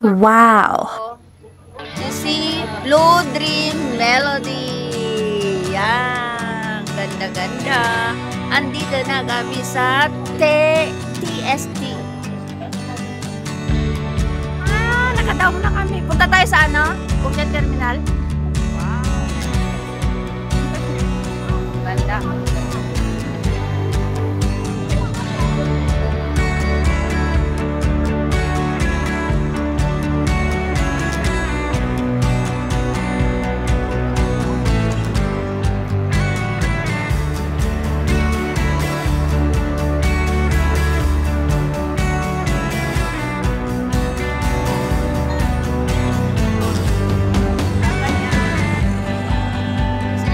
Wow! You see, Blue Dream Melody. Yan. Ganda-ganda. Andito na kami sa TST. Nakadaw na kami. Punta tayo sa ano? Ocean Terminal. Wow. Ganda.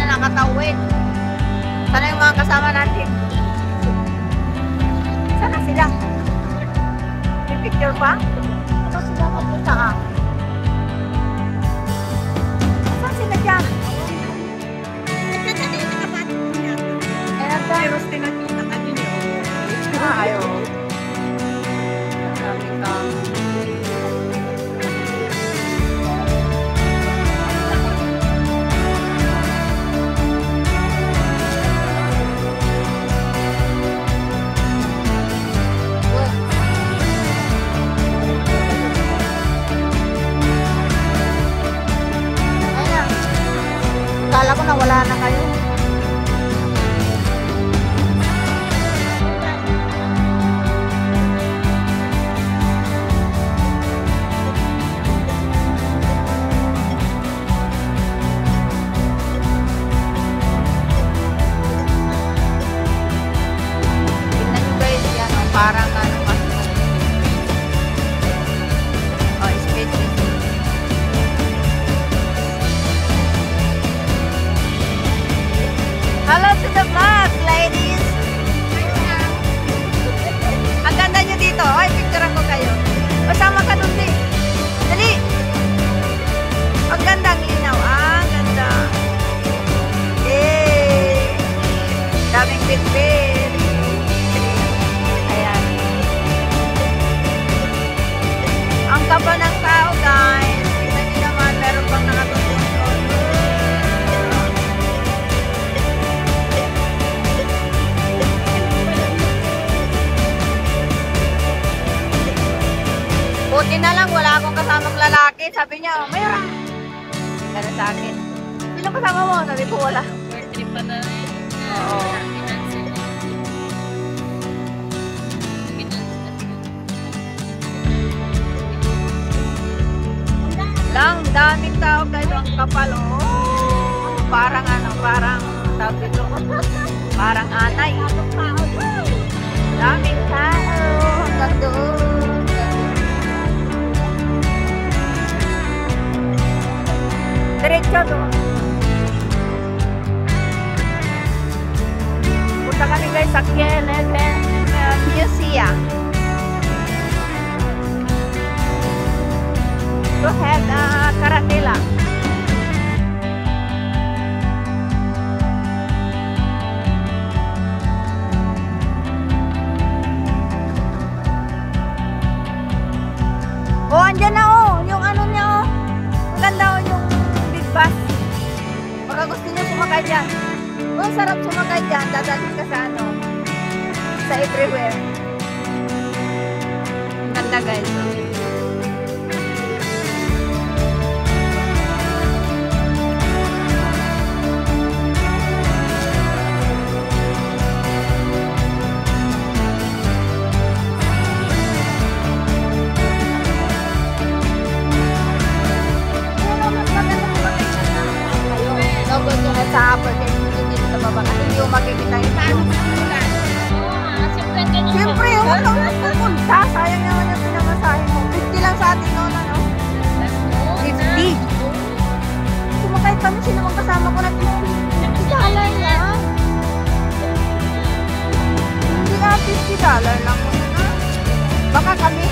Nakatawid. Sana yung mga kasama natin. Sana sila. May picture pa? Saan sila mapunta ka? Saan sila dyan? Pero tinakita ka din yun. Ayaw. Kala ko na wala na kayo. Tignan nyo guys, yan o, parang ano pa. Oh, speechless. Hello to the vlog, ladies! Ang ganda nyo dito. Ay, picturean ko kayo. Masama ka nun, di. Dali! Ang ganda, ang linaw. Ah, ang ganda. Yay! Daming bitbit. Ayan. Ang kaba ng tao, guys. Tingnan nyo naman, meron pang nakatulong. Buti na lang, wala akong kasamang lalaki. Sabi niya, mayroon. Gano'n sa akin. Sino kasama mo? Sabi ko, wala. Trip pa na rin. Oo. Lang, daming tao guys. Ang kapal, oh. Parang ano, parang, sabi ko, parang anay. Daming tao. Hanggang doon. Diretso doon. Punta kami guys sa Keleven Museum. To have Karatila. Oh, andyan na oh. Yung ano niya oh. Ang ganda oh yung bus. Baka gusto nyo sumakay dyan. Ang sarap sumakay dyan. Dadalhin ka sa ano. Sa everywhere. Ang ganda guys. Sa apartment dito sa baba kasi hindi mo makikita yung siyempre yung ano pupunta sayang naman yung pinamasahe mo 50 lang sa atin noon ano 50 sumakay kami sino mang kasama ko na $50 lang hindi na $50 lang baka kami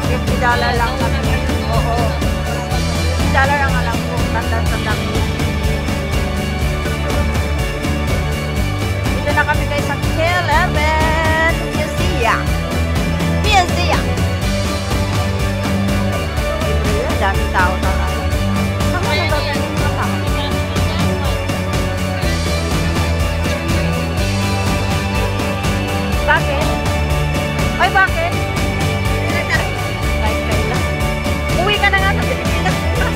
$50 lang kami oo $50 lang alam ko tanda-tanda dito na kami guys sa Keleven Museum. daming tao talaga. Saan ka nagagawin yung kasama? Bakit? Ay, bakit? Kahit kailan. Uwi ka na nga sa Pilipinas bukas.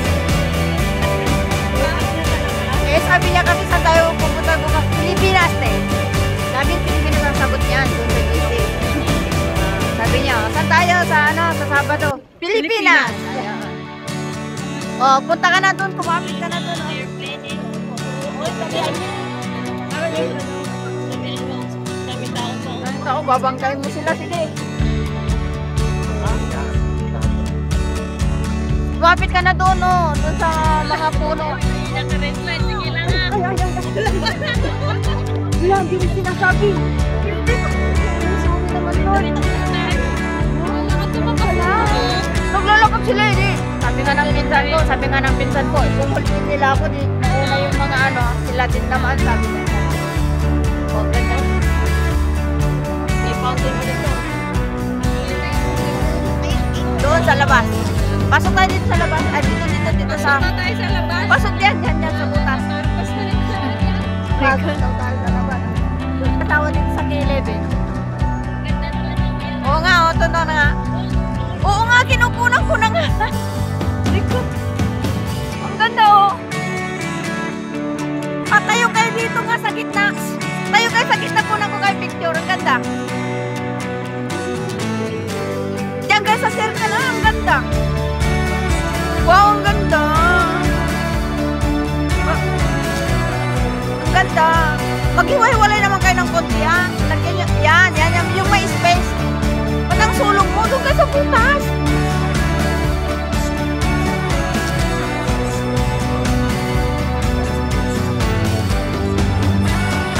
Eh, sabi niya kasi saan tayo pupunta bukas? Pilipinas eh. Sabi Pilipinas ang sagot niyan. Doon sa GC. Sabi niya, saan tayo sa Sabado? Pilipinas! Ayan. Oh, punta ka na doon. Kumapit ka na doon. Ako, babangkain mo sila. Sige. Kumapit ka na doon, oh. Doon sa mga puno. Sige lang ha. Wala, hindi mo sinasabi. Sabi naman doon. Naglalakad sila eh. Sabi nga ng pinsan ko, kung hulpin nila ako, di una yung mga sila din naman, sabi niya. O, ganda. May fountain ulit doon. Doon sa labas. Pasok tayo dito sa labas. Ay, dito sa... Pasok tayo sa labas. Pasok dyan sa butas. Pasok tayo sa labas. Katawa dito sa kilid eh. Oo nga, ito na nga. Oo nga, kinukunan ko na nga. Likod. Ang ganda oh. Tayo kayo dito nga sa gitna. Tayo kayo sa gitna, kunan ko kayo picture. Ang ganda. Diyan kayo sa circle na, ang ganda. Wow, ang ganda. Ang ganda. Maghiwa-hiwalay naman kayo ng konti ha. Lagyan nyo, yan, yung may space. Ang sulong mo, doon ka sa butas.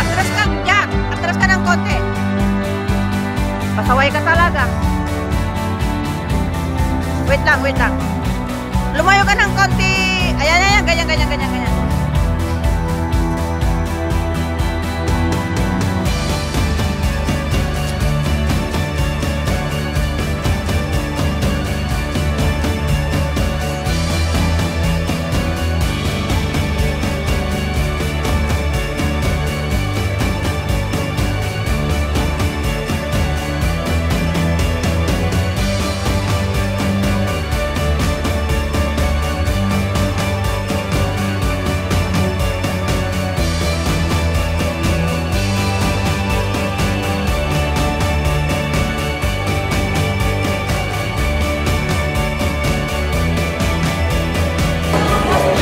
Atras ka, Jack. Atras ka ng konti. Pasaway ka talaga. Wait lang. Lumayo ka ng konti. Ayan, ganyan.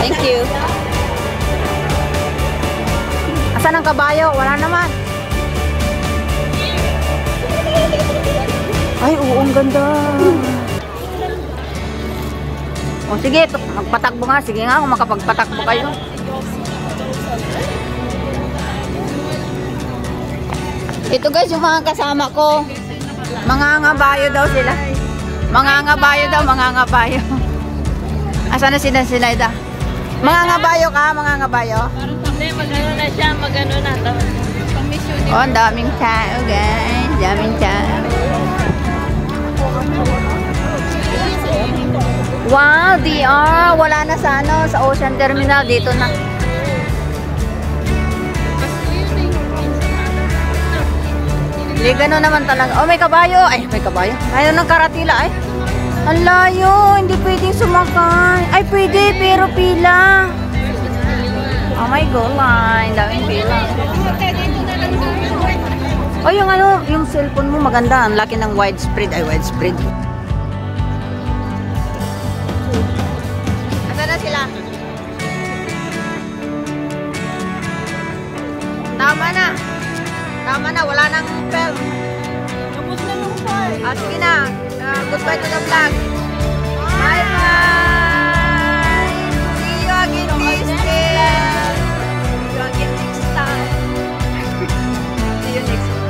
Thank you. Asan ang kabayo? Wala naman. Ay, oo, ang ganda. O sige, magpatakbo nga. Sige nga, kung makapagpatakbo kayo. Ito guys, yung mga kasama ko. Mangangabayo daw sila. Mangangabayo. Asan na sila ida? Mangangabayo ka, mangangabayo. Hindi, magano na siya, magano na. Oh, ang daming tao guys. Daming tao. Wow, DR. Wala na sa sa Ocean Terminal. Dito na. Hindi, gano'n naman talaga. Oh, may kabayo. Ay, may kabayo. Ayaw ng karatila, ay. Ang layo. Hindi pwedeng sumakay. Ay, pwede, pero pila. Oh my God, line. Daming pila. Oh, yung cellphone mo maganda. Ang laki ng widespread. Ay, widespread. Asa na sila? Tama na. Wala nang film. Tapos na nung part. Sige na. Goodbye to the vlog. Bye-bye. See you again this time. See you again next time. See you next time.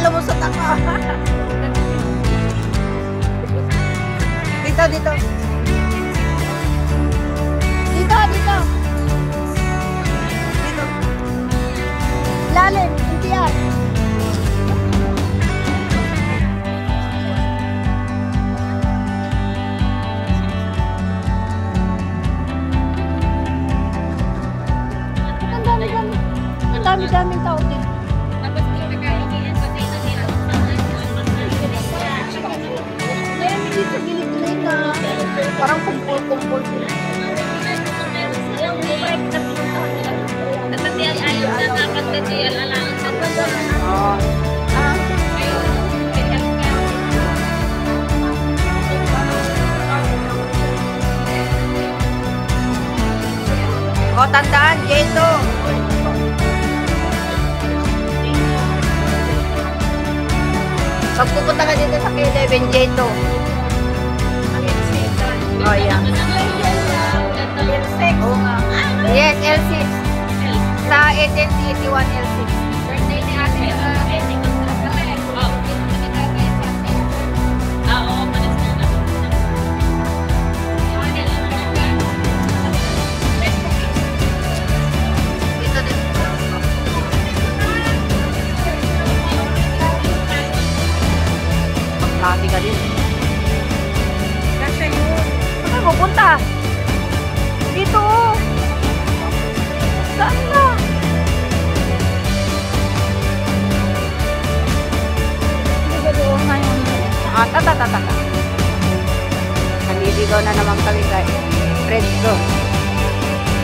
lumusot ako. Dito, dito. Dito, dito. Dito. Lalim, hindi yan. Ang dami-dami. Ang dami-daming tao din. Tapos pinagkakaroon pati na nila. Meron dito sa gilid-gilid na parang kumpul-kumpul. Natatiyan ayaw na nakatatiyan alangan sa baba. Oo. O, tandaan, J2. Pag pupunta ka dito sa K11, J2. Oh, yeah. Oo nga. Yes, L6. Sa 1881 L6. Birthday ni ate. Oo, palis na na. Dito din. Magkati ka din. Kasi yun. Saan pupunta? Dito. Saan na? Dito doon ngayon. Tata. Naliligaw na naman kami guys. Red zone.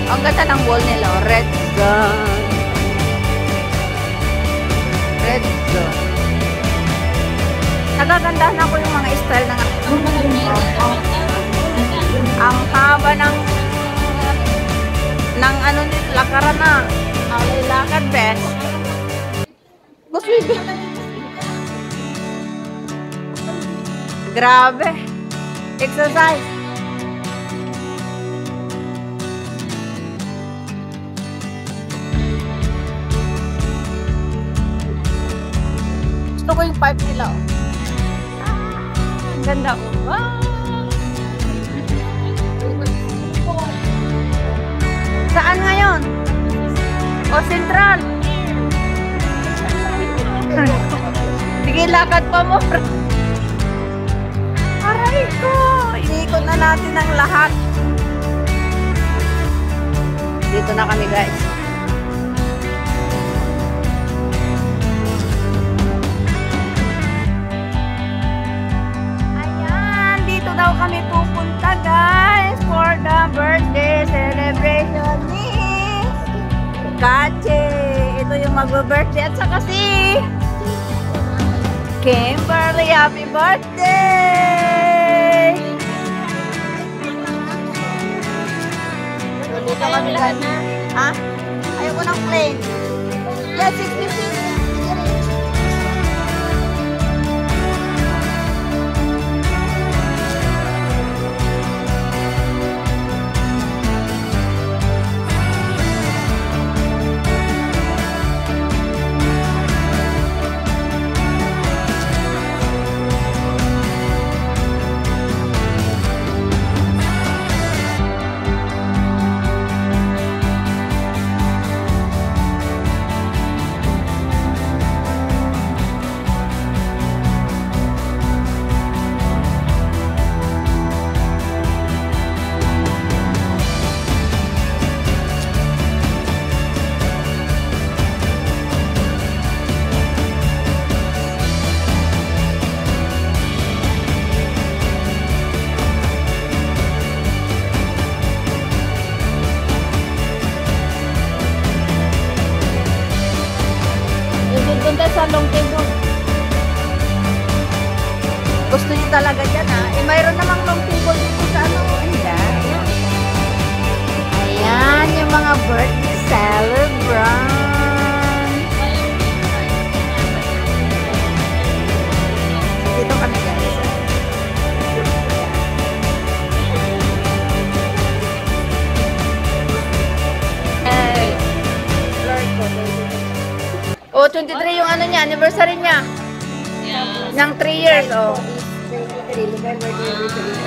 Ang ganda ng wall nila. Oh. Red zone. Red zone. Nagagandahan ako yung mga style ng ang haba ng ano nito, lakaran na. Lakad, bes. Gusto ito. Grabe. Exercise. Gusto ko yung pipe nila. Oh. Ang ganda. Oh. Wow. Saan ngayon? O Central? Sige, lakad pa mo. Aray ko! Inikot na natin ang lahat. Dito na kami guys. Ayan, dito daw kami pupunta guys for the birthday celebration ni Kache. Ito yung mag-birthday at saka si Kimberly. Happy birthday! Dito kami guys. Ha? Ayoko ng plain. Yeah, 650. Punta sa long table. Gusto niyo talaga dyan ha? Eh, mayroon namang long table dito sa ano. Ayan, yung mga birthday celebrant. Dito kami guys. Oh, 23 yung ano niya, anniversary niya. Ng 3 years, oh.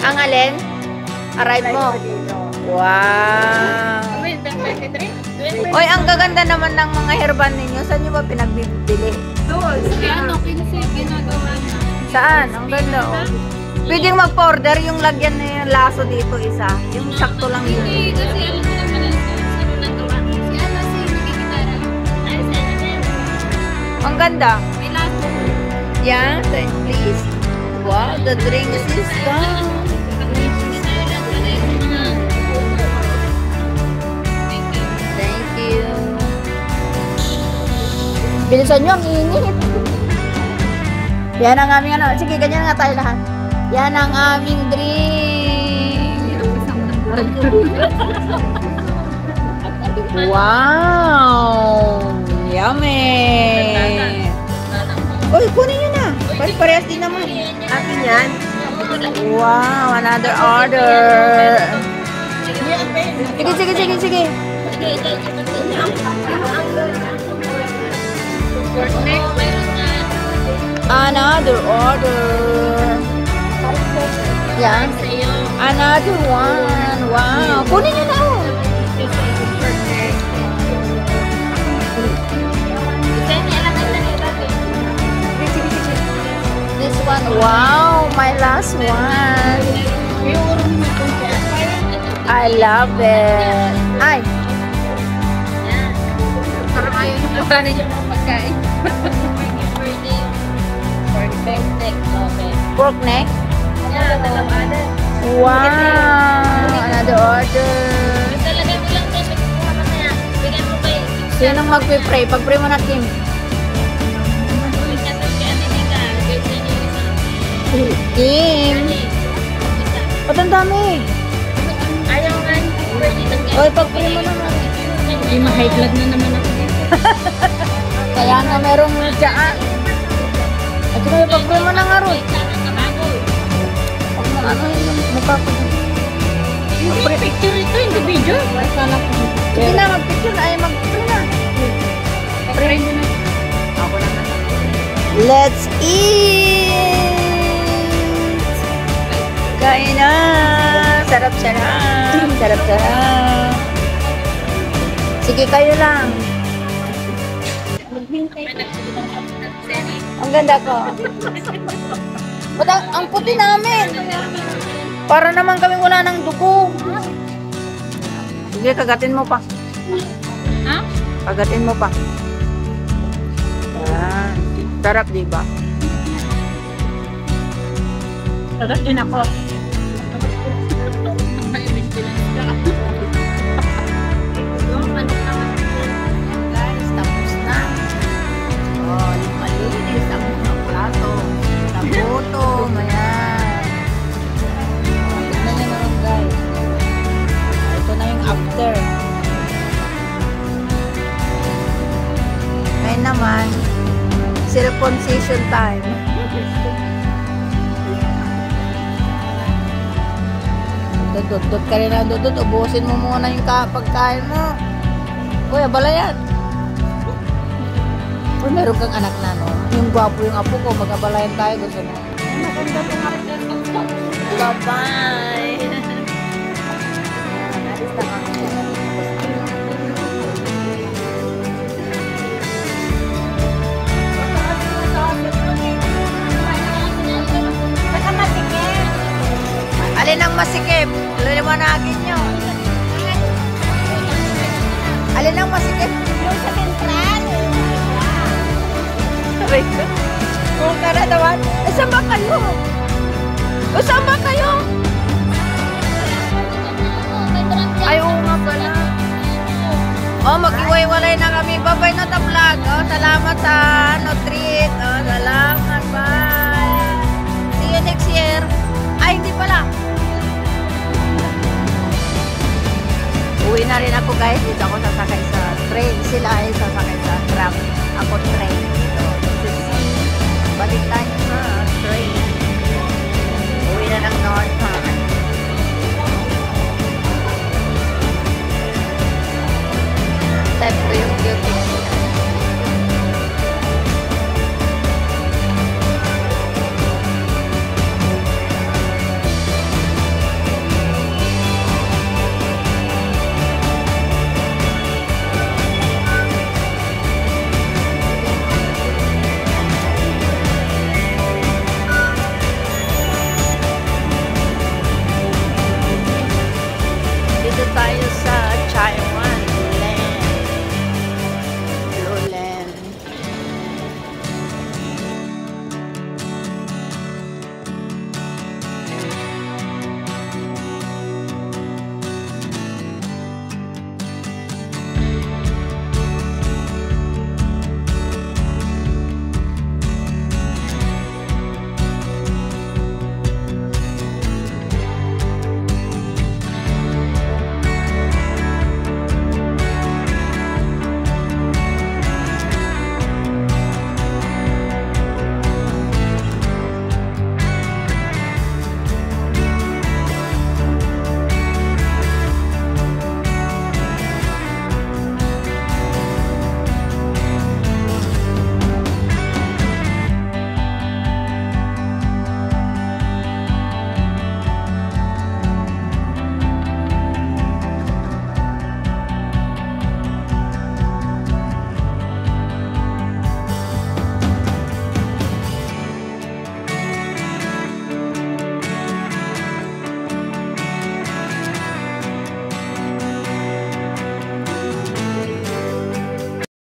Ang alin? Arrive mo. Wow. Oy, ang gaganda naman ng mga herban ninyo. Saan nyo ba pinagbibili? Ano, ginagawa na. Saan? Ang ganda, oh. Pwedeng mag-order yung lagyan na yung laso dito isa. Yung sakto lang yun. Hindi, kasi alam mo naman sino nagawa. Si ano, si nagkikitara. Ay, si ano. Ang ganda. May laso. Yeah, please. Wow, the drink is gone. Thank you. Bilisan nyo, ang init. Yan ang aming ano. Sige, ganyan nga tayo lahat. Yan ang aming drink. Wow! Yummy! Uy, kunin nyo na. Parehas din naman. Atin yan. Wow, another order. Sige. Another order. Yan. Another one. Wow. Kunin nyo na. This one. Wow, my last one. I love it. Ay. Parang ayaw yung makanin yung mga pagkain. Pork neck. Yeah, dalawa. Wow. Another order. Talagay mo lang dyan. Bigyan mo pa yung Sinong magpipray? Pag-pray mo na, Kim. Kim. Ba't ang dami? Ayaw nga. Oy, pag-pray mo na. Ay, ma-high blood na naman ako. Kaya nga merong dyan. At saka pag-pray mo na nga ron. Ano yun? Mukha ko. Picture ito, hindi video. Sige na, mag-picture na. Ay, mag-pray na. Pray mo na. Ako na na. Let's eat! Kain na! Sarap-sarap! Sarap-sarap! Sige, kayo lang. Ang ganda ko. Ba't ang puti namin? Para naman kami wala ng dugo. Sige, kagatin mo pa. Ha? Kagatin mo pa. Yan. Sarap, diba? Sarap din ako. Guys, tapos na. Oh, malinis ang mga plato. Nabuto, ayan. Oh, tignan nyo naman, guys. Ito na yung after. Ngayon naman, circumcision time. Dudut ka rin na dudut. Ubusin mo muna yung pagkain mo. Kuya, bala yan. Uy, meron kang anak na, no? Yung gwapo yung apo ko. Magkabalayan tayo. Gusto mo. Maganda itong apo. Bye-bye. Alis na kami. Alin ang masikip? Liwanagin nyo. Alin ang masikip? Yung sa sentral. Aray ko. Kung karadawan. Saan ba kayo? Saan ba kayo? Ay, oo nga pala. Oh, mag-iway-walay na kami. Bye-bye na ta-vlog. Oh, salamat sa treat. Oh, salamat. Bye. See you next year. Ay, hindi pala. Uwi na rin ako, guys. Dito ako sasakay sa train. Sila ay sasakay sa tram. Ako train.